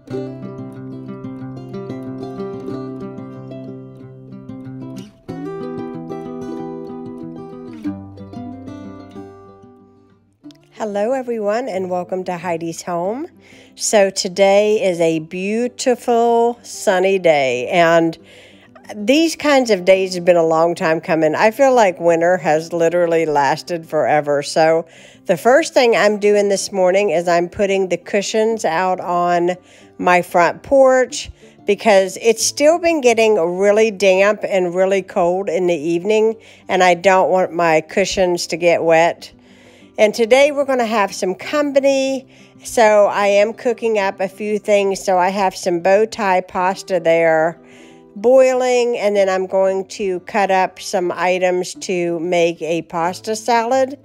Hello everyone and welcome to Heidi's home. So today is a beautiful sunny day, and these kinds of days have been a long time coming. I feel like winter has literally lasted forever. So the first thing I'm doing this morning is I'm putting the cushions out on my front porch because it's still been getting really damp and really cold in the evening, and I don't want my cushions to get wet. And today we're going to have some company, so I am cooking up a few things. So I have some bow tie pasta there boiling, and then I'm going to cut up some items to make a pasta salad.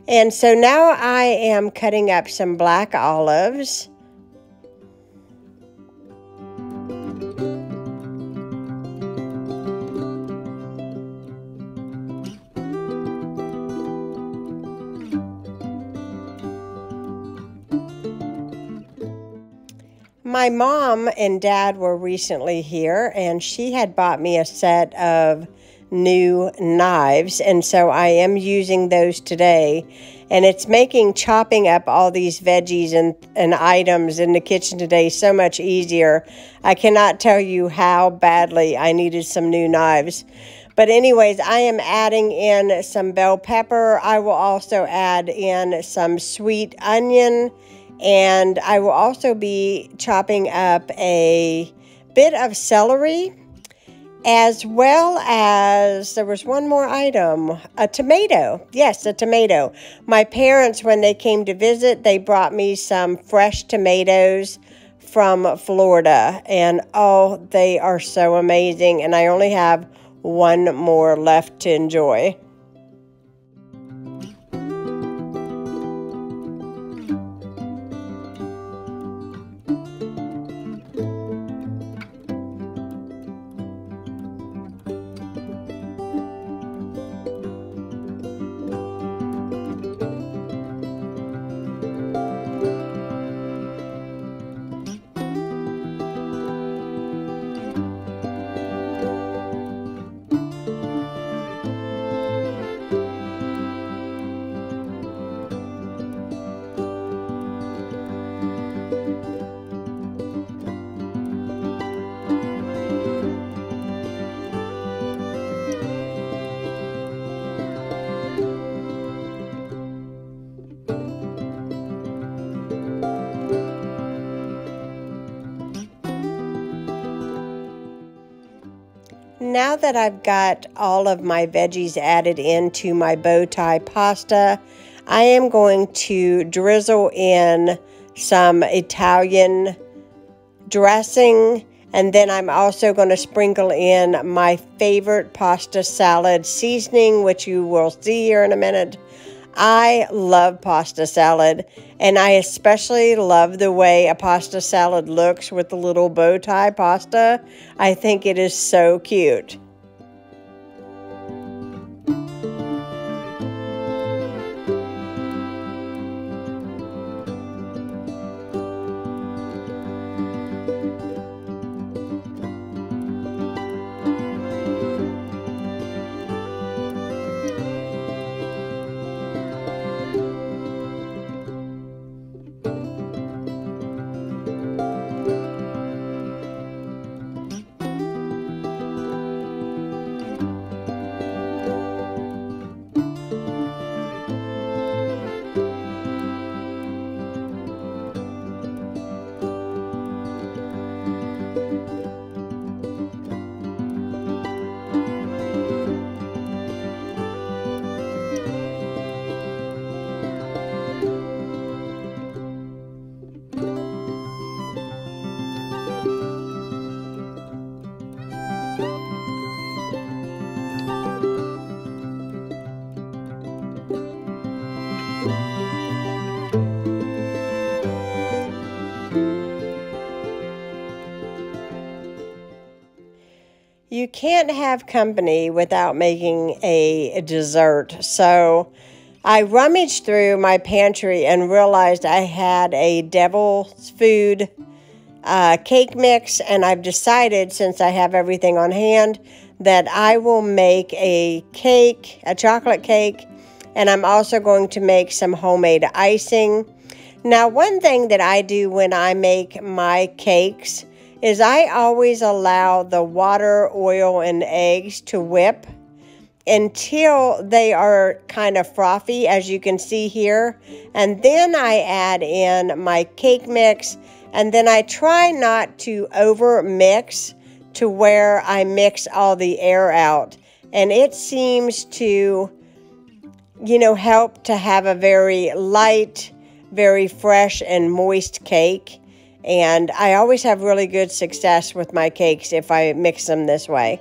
And so now I am cutting up some black olives. My mom and dad were recently here, and she had bought me a set of new knives, and so I am using those today. And it's making chopping up all these veggies and items in the kitchen today so much easier. I cannot tell you how badly I needed some new knives. But anyways, I am adding in some bell pepper. I will also add in some sweet onion. And I will also be chopping up a bit of celery, as well as, there was one more item, a tomato. Yes, a tomato. My parents, when they came to visit, they brought me some fresh tomatoes from Florida. And oh, they are so amazing. And I only have one more left to enjoy. Now that I've got all of my veggies added into my bow tie pasta, I am going to drizzle in some Italian dressing, and then I'm also going to sprinkle in my favorite pasta salad seasoning, which you will see here in a minute. I love pasta salad, and I especially love the way a pasta salad looks with the little bow tie pasta. I think it is so cute. You can't have company without making a dessert. So I rummaged through my pantry and realized I had a devil's food cake mix, and I've decided, since I have everything on hand, that I will make a cake, a chocolate cake, and I'm also going to make some homemade icing. Now, one thing that I do when I make my cakes is I always allow the water, oil, and eggs to whip until they are kind of frothy, as you can see here. And then I add in my cake mix, and then I try not to over mix to where I mix all the air out. And it seems to, help to have a very light, very fresh and moist cake. And I always have really good success with my cakes if I mix them this way.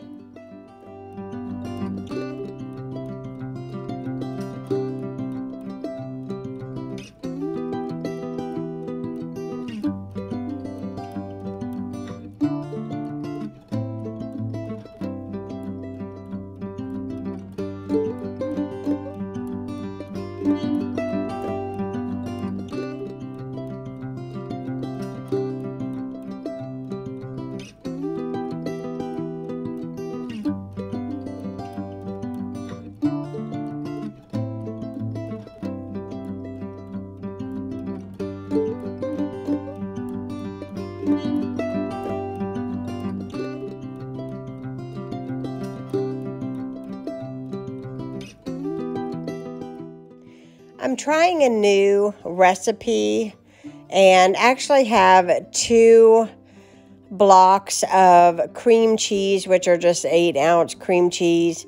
I'm trying a new recipe and actually have 2 blocks of cream cheese, which are just 8-ounce cream cheese,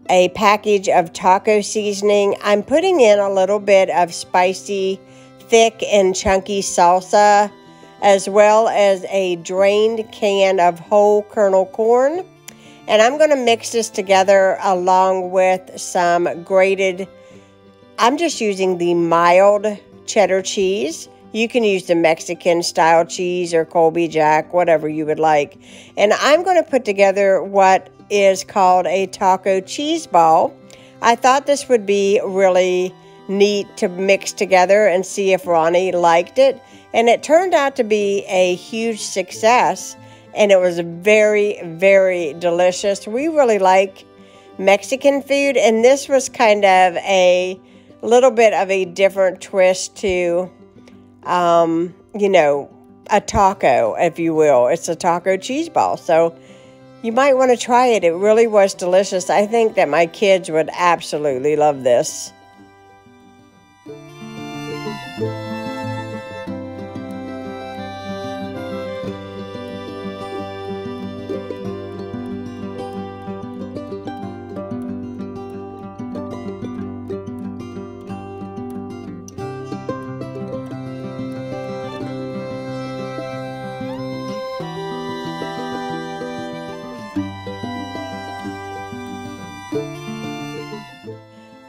a package of taco seasoning. I'm putting in a little bit of spicy, thick and chunky salsa, as well as a drained can of whole kernel corn. And I'm going to mix this together along with some grated, I'm just using the mild cheddar cheese. You can use the Mexican style cheese or Colby Jack, whatever you would like. And I'm going to put together what is called a taco cheese ball. I thought this would be really neat to mix together and see if Ronnie liked it. And it turned out to be a huge success. And it was very, very delicious. We really like Mexican food. And this was kind of a little bit of a different twist to, a taco, if you will. It's a taco cheese ball. So you might want to try it. It really was delicious. I think that my kids would absolutely love this.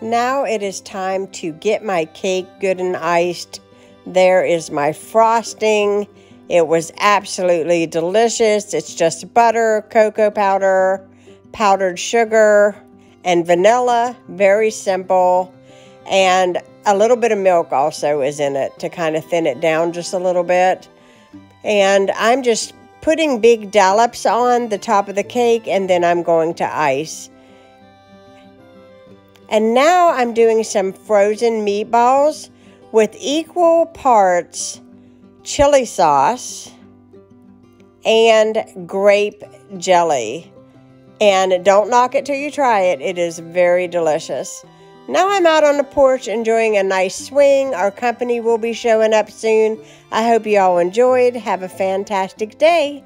Now it is time to get my cake good and iced. There is my frosting. It was absolutely delicious. It's just butter, cocoa powder, powdered sugar, and vanilla. Very simple. And a little bit of milk also is in it to kind of thin it down just a little bit. And I'm just putting big dollops on the top of the cake, and then I'm going to ice. And now I'm doing some frozen meatballs with equal parts chili sauce and grape jelly. And don't knock it till you try it. It is very delicious. Now I'm out on the porch enjoying a nice swing. Our company will be showing up soon. I hope you all enjoyed. Have a fantastic day.